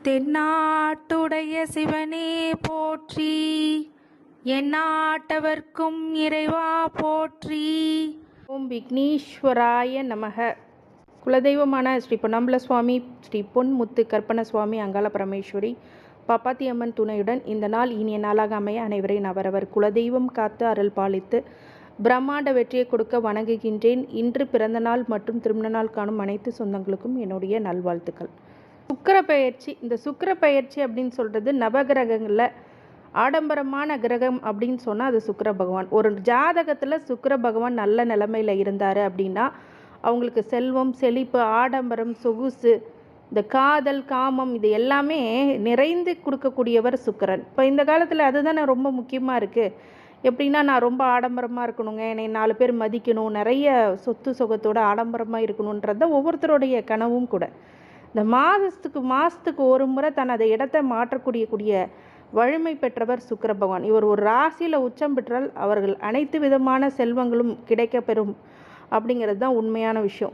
தென்னாட்டுடைய சிவனே போற்றி, எந்நாட்டவர்க்கும் இறைவா போற்றி. ஓம் விக்னேஸ்வராய நமக. குலதெய்வமான ஸ்ரீ பொன்னம்பல சுவாமி, ஸ்ரீ பொன்முத்து கற்பன சுவாமி, அங்காள பரமேஸ்வரி, பாப்பாத்தியம்மன் துணையுடன் இந்த நாள் இனிய நாளாக அமைய அனைவரையும் அவரவர் குலதெய்வம் காத்து அருள் பாலித்து பிரம்மாண்ட வெற்றியை கொடுக்க வணங்குகின்றேன். இன்று பிறந்த நாள் மற்றும் திருமண நாள் காணும் அனைத்து சொந்தங்களுக்கும் என்னுடைய நல்வாழ்த்துக்கள். சுக்கிர பெயர்ச்சி. இந்த சுக்கிர பெயர்ச்சி அப்படின்னு சொல்கிறது நவகிரகங்களில் ஆடம்பரமான கிரகம் அப்படின்னு சொன்னால் அது சுக்கிர பகவான். ஒரு ஜாதகத்தில் சுக்கிர பகவான் நல்ல நிலைமையில் இருந்தார் அப்படின்னா அவங்களுக்கு செல்வம், செழிப்பு, ஆடம்பரம், சொகுசு, இந்த காதல், காமம் இது எல்லாமே நிறைந்து கொடுக்கக்கூடியவர் சுக்கிரன். இப்போ இந்த காலத்தில் அதுதானே ரொம்ப முக்கியமாக இருக்குது. எப்படின்னா நான் ரொம்ப ஆடம்பரமாக இருக்கணுங்க, என்னை 4 பேர் மதிக்கணும், நிறைய சொத்து சுகத்தோடு ஆடம்பரமாக இருக்கணுன்றது ஒவ்வொருத்தருடைய கனவும் கூட. இந்த மாதத்துக்கு ஒரு முறை தனது இடத்தை மாற்றக்கூடிய வலிமை பெற்றவர் சுக்கிர பகவான். இவர் ஒரு ராசியில் உச்சம் பெற்றால் அவர்கள் அனைத்து விதமான செல்வங்களும் கிடைக்கப்பெறும் அப்படிங்கிறது தான் உண்மையான விஷயம்.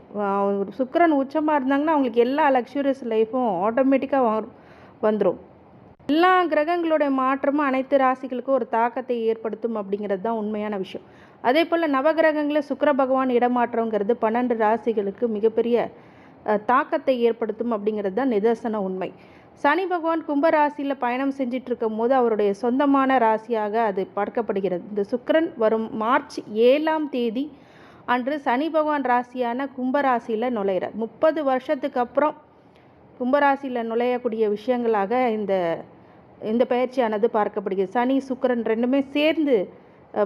சுக்கிரன் உச்சமாக இருந்தாங்கன்னா அவங்களுக்கு எல்லா லக்ஸுரியஸ் லைஃப்பும் ஆட்டோமேட்டிக்காக வந்துடும். எல்லா கிரகங்களுடைய மாற்றமும் அனைத்து ராசிகளுக்கும் ஒரு தாக்கத்தை ஏற்படுத்தும் அப்படிங்கிறது தான் உண்மையான விஷயம். அதே போல் நவகிரகங்களில் சுக்கிர பகவான் இடமாற்றங்கிறது 12 ராசிகளுக்கு மிகப்பெரிய தாக்கத்தை ஏற்படுத்தும் அப்படிங்கிறது தான் நிதர்சன உண்மை. சனி பகவான் கும்பராசியில் பயணம் செஞ்சிட்டு இருக்கும் போது அவருடைய சொந்தமான ராசியாக அது பார்க்கப்படுகிறது. இந்த சுக்கிரன் வரும் மார்ச் 7ஆம் தேதி அன்று சனி பகவான் ராசியான கும்பராசியில் நுழைகிறார். 30 வருஷத்துக்கு அப்புறம் கும்பராசியில் நுழையக்கூடிய விஷயங்களாக இந்த பயிற்சியானது பார்க்கப்படுகிறது. சனி சுக்கிரன் ரெண்டுமே சேர்ந்து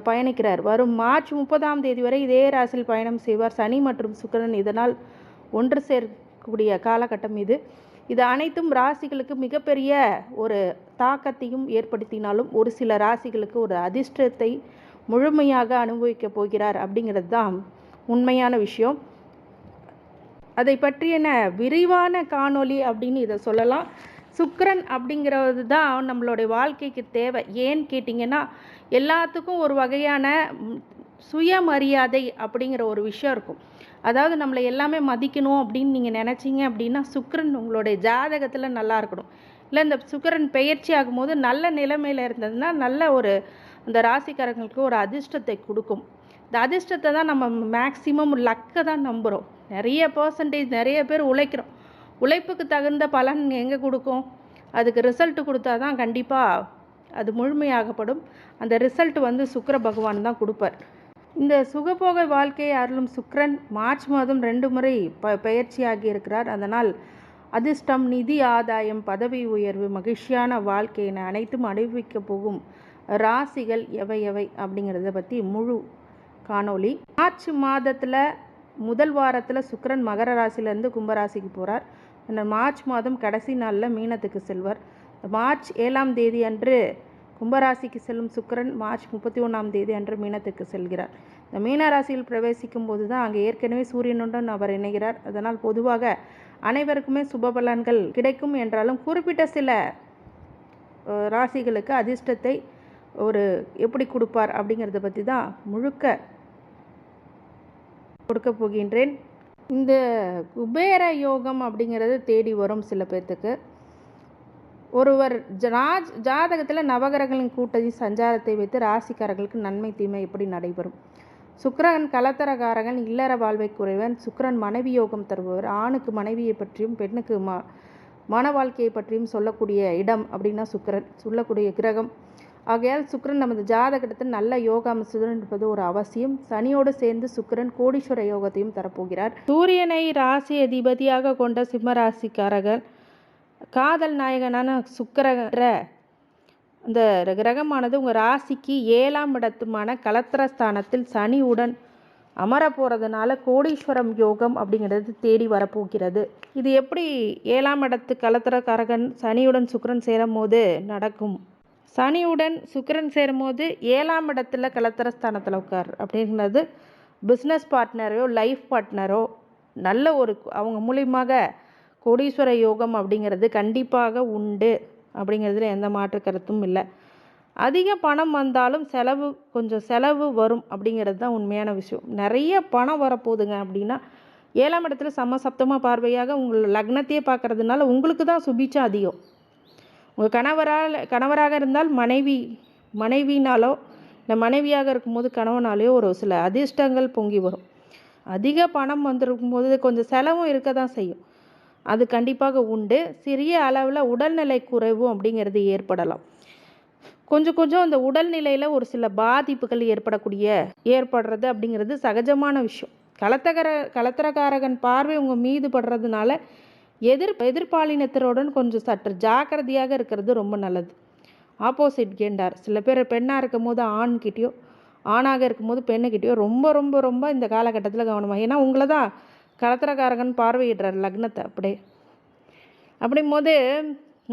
பயணிக்கிறார். வரும் மார்ச் 30ஆம் தேதி வரை இதே ராசியில் பயணம் செய்வார் சனி மற்றும் சுக்கிரன். இதனால் ஒன்று சேர்க்கக்கூடிய காலகட்டம் இது அனைத்தும் ராசிகளுக்கு மிகப்பெரிய ஒரு தாக்கத்தையும் ஏற்படுத்தினாலும் ஒரு சில ராசிகளுக்கு ஒரு அதிர்ஷ்டத்தை முழுமையாக அனுபவிக்க போகிறார் அப்படிங்கிறது தான் உண்மையான விஷயம். அதை பற்றின விரிவான காணொளி அப்படின்னு இதை சொல்லலாம். சுக்கிரன் அப்படிங்கிறது தான் நம்மளுடைய வாழ்க்கைக்கு தேவை. ஏன்னு கேட்டிங்கன்னா எல்லாத்துக்கும் ஒரு வகையான சுயமரியாதை அப்படிங்கிற ஒரு விஷயம் இருக்கும். அதாவது நம்மளை எல்லாமே மதிக்கணும் அப்படின்னு நீங்கள் நினச்சிங்க அப்படின்னா சுக்கிரன் உங்களுடைய ஜாதகத்தில் நல்லா இருக்கணும். இல்லை இந்த சுக்கிரன் பெயர்ச்சி ஆகும்போது நல்ல நிலைமையில் இருந்ததுன்னா நல்ல ஒரு அந்த ராசிக்காரங்களுக்கு ஒரு அதிர்ஷ்டத்தை கொடுக்கும். இந்த அதிர்ஷ்டத்தை தான் நம்ம மேக்சிமம் லக்கை தான் நம்புகிறோம். நிறைய பேர் உழைக்கிறோம். உழைப்புக்கு தகுந்த பலன் எங்கே கொடுக்கும்? அதுக்கு ரிசல்ட் கொடுத்தா தான் கண்டிப்பாக அது முழுமையாகப்படும். அந்த ரிசல்ட் சுக்கிர பகவான் தான் கொடுப்பார். இந்த சுகபோக வாழ்க்கையை அருளும் சுக்கிரன் மார்ச் மாதம் 2 முறை பெயர்ச்சியாகி இருக்கிறார். அதனால் அதிர்ஷ்டம், நிதி ஆதாயம், பதவி உயர்வு, மகிழ்ச்சியான வாழ்க்கையினை அனைத்தும் அனுபவிக்க போகும் ராசிகள் எவை அப்படிங்கிறத பற்றி முழு காணொளி. மார்ச் மாதத்தில் முதல் வாரத்தில் சுக்கிரன் மகர ராசியிலேருந்து கும்பராசிக்கு போகிறார். அந்த மார்ச் மாதம் கடைசி நாளில் மீனத்துக்கு செல்வார். மார்ச் 7ஆம் தேதி அன்று கும்பராசிக்கு செல்லும் சுக்கிரன் மார்ச் 31ஆம் தேதி அன்று மீனத்துக்கு செல்கிறார். இந்த மீன ராசியில் பிரவேசிக்கும் போது தான் அங்கே ஏற்கனவே சூரியனுடன் அவர் இணைகிறார். அதனால் பொதுவாக அனைவருக்குமே சுபபலன்கள் கிடைக்கும் என்றாலும் குறிப்பிட்ட சில ராசிகளுக்கு அதிர்ஷ்டத்தை எப்படி கொடுப்பார் அப்படிங்கிறத பற்றி தான் முழுக்க கொடுக்க போகின்றேன். இந்த குபேர யோகம் அப்படிங்கிறது தேடி வரும் சில பேர்த்துக்கு. ஒருவர் ஜாதகத்தில் நவகிரகங்களின் கூட்டத்தின் சஞ்சாரத்தை வைத்து ராசிக்காரர்களுக்கு நன்மை தீமை எப்படி நடைபெறும்? சுக்கிரன் கலத்தரகாரகன், இல்லற வாழ்வை குறைவன். சுக்கிரன் மனைவி யோகம் தருபவர். ஆணுக்கு மனைவியை பற்றியும் பெண்ணுக்கு மன வாழ்க்கையை பற்றியும் சொல்லக்கூடிய இடம் அப்படின்னா சுக்கிரன் சொல்லக்கூடிய கிரகம். ஆகையால் சுக்கிரன் நமது ஜாதகத்தில் நல்ல யோக அம்சத்துடன் இருப்பது ஒரு அவசியம். சனியோடு சேர்ந்து சுக்கிரன் கோடீஸ்வர யோகத்தையும் தரப்போகிறார். சூரியனை ராசி அதிபதியாக கொண்ட சிம்ம ராசிக்காரர்கள் காதல் நாயகனான சுக்கிரன்ற இந்த கிரகமானது உங்கள் ராசிக்கு 7ஆம் இடத்துமான கலத்திரஸ்தானத்தில் சனியுடன் அமர போகிறதுனால கோடீஸ்வரம் யோகம் அப்படிங்கிறது தேடி வரப்போகிறது. இது எப்படி 7ஆம் இடத்து கலத்திரக்காரகன் சனியுடன் சுக்கிரன் சேரும் போது நடக்கும்? சனியுடன் சுக்கிரன் சேரும் போது 7ஆம் இடத்துல கலத்திரஸ்தானத்தில் உட்கார் அப்படிங்கிறது பிஸ்னஸ் பார்ட்னரோ லைஃப் பார்ட்னரோ நல்ல அவங்க மூலியமாக கோடீஸ்வர யோகம் அப்படிங்கிறது கண்டிப்பாக உண்டு அப்படிங்கிறதுல எந்த மாற்று கருத்தும் இல்லை. அதிக பணம் வந்தாலும் கொஞ்சம் செலவு வரும் அப்படிங்கிறது தான் உண்மையான விஷயம். நிறைய பணம் வரப்போகுதுங்க அப்படின்னா 7ஆம் இடத்துல சமசப்தமாக பார்வையாக உங்கள் லக்னத்தையே பார்க்கறதுனால உங்களுக்கு தான் சுபிச்சம் அதிகம். உங்கள் கணவராக இருந்தால் மனைவினாலோ இல்லை மனைவியாக இருக்கும்போது கணவனாலேயோ ஒரு சில அதிர்ஷ்டங்கள் பொங்கி வரும். அதிக பணம் வந்திருக்கும் போது கொஞ்சம் செலவும் இருக்க தான் செய்யும். அது கண்டிப்பாக உண்டு. சிறிய அளவில் உடல்நிலை குறைவு அப்படிங்கிறது ஏற்படலாம். கொஞ்சம் அந்த உடல்நிலையில் ஒரு சில பாதிப்புகள் ஏற்படுறது அப்படிங்கிறது சகஜமான விஷயம். கலத்திரக்காரகன் பார்வை உங்கள் மீது படுறதுனால எதிர்பாலினத்தருடன் கொஞ்சம் சற்று ஜாக்கிரதையாக இருக்கிறது ரொம்ப நல்லது. ஆப்போசிட் ஜெண்டர் சில பேர் பெண்ணாக இருக்கும் போது ஆண்கிட்டயோ, ஆணாக இருக்கும்போது பெண்ணுக்கிட்டேயோ ரொம்ப ரொம்ப ரொம்ப இந்த காலகட்டத்தில் கவனமாக. ஏன்னா உங்களை தான் கலத்திரக்காரகன் பார்வையிடுறார் லக்னத்தை. அப்படிங்கும்போது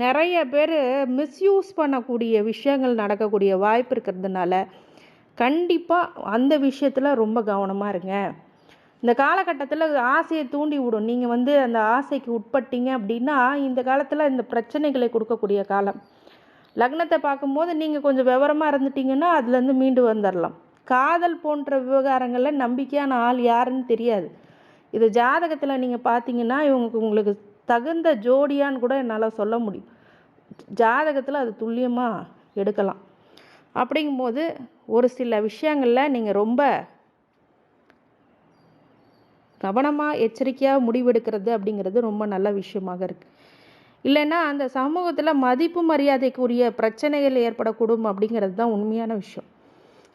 நிறைய பேர் மிஸ்யூஸ் பண்ணக்கூடிய விஷயங்கள் நடக்கக்கூடிய வாய்ப்பு இருக்கிறதுனால கண்டிப்பாக அந்த விஷயத்தில் ரொம்ப கவனமாக இருங்க. இந்த காலகட்டத்தில் ஆசையை தூண்டி விடும். நீங்கள் அந்த ஆசைக்கு உட்பட்டீங்க அப்படின்னா இந்த காலத்தில் இந்த பிரச்சனைகளை கொடுக்கக்கூடிய காலம். லக்னத்தை பார்க்கும்போது நீங்கள் கொஞ்சம் விவரமாக இருந்துட்டீங்கன்னா அதுலேருந்து மீண்டு வந்துடலாம். காதல் போன்ற விவகாரங்களில் நம்பிக்கையான ஆள் யாருன்னு தெரியாது. இது ஜாதகத்தில் நீங்கள் பார்த்தீங்கன்னா உங்களுக்கு தகுந்த ஜோடியான்னு கூட என்னால் சொல்ல முடியும். ஜாதகத்தில் அது துல்லியமாக எடுக்கலாம். அப்படிங்கும்போது ஒரு சில விஷயங்களில் நீங்கள் ரொம்ப கவனமாக எச்சரிக்கையாக முடிவெடுக்கிறது அப்படிங்கிறது ரொம்ப நல்ல விஷயமாக இருக்குது. இல்லைன்னா அந்த சமூகத்தில் மதிப்பு மரியாதைக்குரிய பிரச்சனைகள் ஏற்படக்கூடும் அப்படிங்கிறது தான் உண்மையான விஷயம்.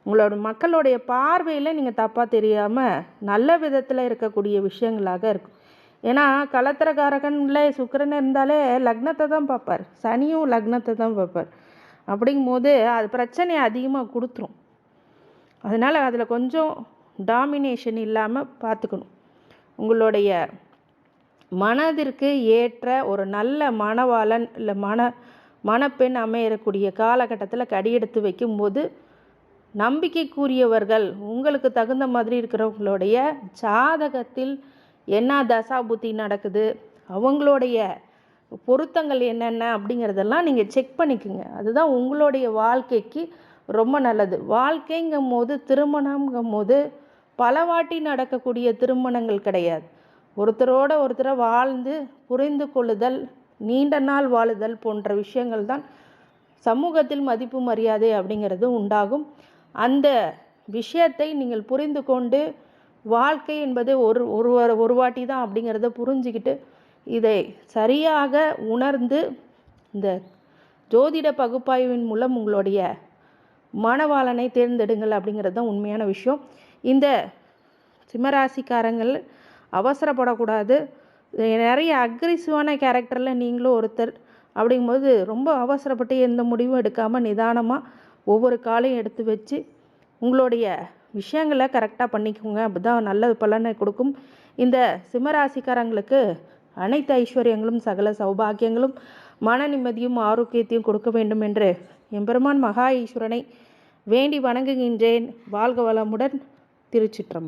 உங்களோட மக்களுடைய பார்வையில் நீங்கள் தப்பாக தெரியாமல் நல்ல விதத்தில் இருக்கக்கூடிய விஷயங்களாக இருக்கும். ஏன்னா கலத்திரக்காரகனில் சுக்கிரன் இருந்தாலே லக்னத்தை தான் பார்ப்பார், சனியும் லக்னத்தை தான் பார்ப்பார். அப்படிங்கும்போது அது பிரச்சனையை அதிகமாக கொடுத்துரும். அதனால் அதில் கொஞ்சம் டாமினேஷன் இல்லாமல் பார்த்துக்கணும். உங்களுடைய மனதிற்கு ஏற்ற ஒரு நல்ல மணவாளன் இல்லை மணப்பெண் அமையக்கூடிய காலகட்டத்தில் கடியெடுத்து வைக்கும்போது நம்பிக்கைக்குரியவர்கள் உங்களுக்கு தகுந்த மாதிரி இருக்கிறவங்களுடைய ஜாதகத்தில் என்ன தசாபுத்தி நடக்குது, அவங்களுடைய பொருத்தங்கள் என்னென்ன அப்படிங்கிறதெல்லாம் நீங்கள் செக் பண்ணிக்கோங்க. அதுதான் உங்களுடைய வாழ்க்கைக்கு ரொம்ப நல்லது. வாழ்க்கைங்கும் போது திருமணங்கும் போது பலவாட்டி நடக்கக்கூடிய திருமணங்கள் கிடையாது. ஒருத்தரோட ஒருத்தரை வாழ்ந்து புரிந்து கொள்ளுதல், நீண்ட நாள் வாழுதல் போன்ற விஷயங்கள் தான் சமூகத்தில் மதிப்பு மரியாதை அப்படிங்கிறது உண்டாகும். அந்த விஷயத்தை நீங்கள் புரிந்து கொண்டு வாழ்க்கை என்பது ஒரு வாட்டி தான் அப்படிங்கிறத புரிஞ்சுக்கிட்டு இதை சரியாக உணர்ந்து இந்த ஜோதிட பகுப்பாய்வின் மூலம் உங்களுடைய மணவாளனை தேர்ந்தெடுங்கள் அப்படிங்கிறது தான் உண்மையான விஷயம். இந்த சிம்மராசிக்காரங்கள் அவசரப்படக்கூடாது. நிறைய அக்ரெசிவான கேரக்டரில் நீங்களும் ஒருத்தர். அப்படிங்கும்போது ரொம்ப அவசரப்பட்டு எந்த முடிவும் எடுக்காமல் நிதானமாக ஒவ்வொரு காலையும் எடுத்து வச்சு உங்களுடைய விஷயங்களை கரெக்டாக பண்ணிக்கோங்க. அப்படி தான் நல்ல பலனை கொடுக்கும். இந்த சிம்மராசிக்காரங்களுக்கு அனைத்து ஐஸ்வர்யங்களும் சகல சௌபாகியங்களும் மன நிம்மதியும் ஆரோக்கியத்தையும் கொடுக்க வேண்டும் என்று எம்பெருமான் மகா ஈஸ்வரனை வேண்டி வணங்குகின்றேன். வாழ்க வளமுடன். திருச்சிற்றம்பலம்.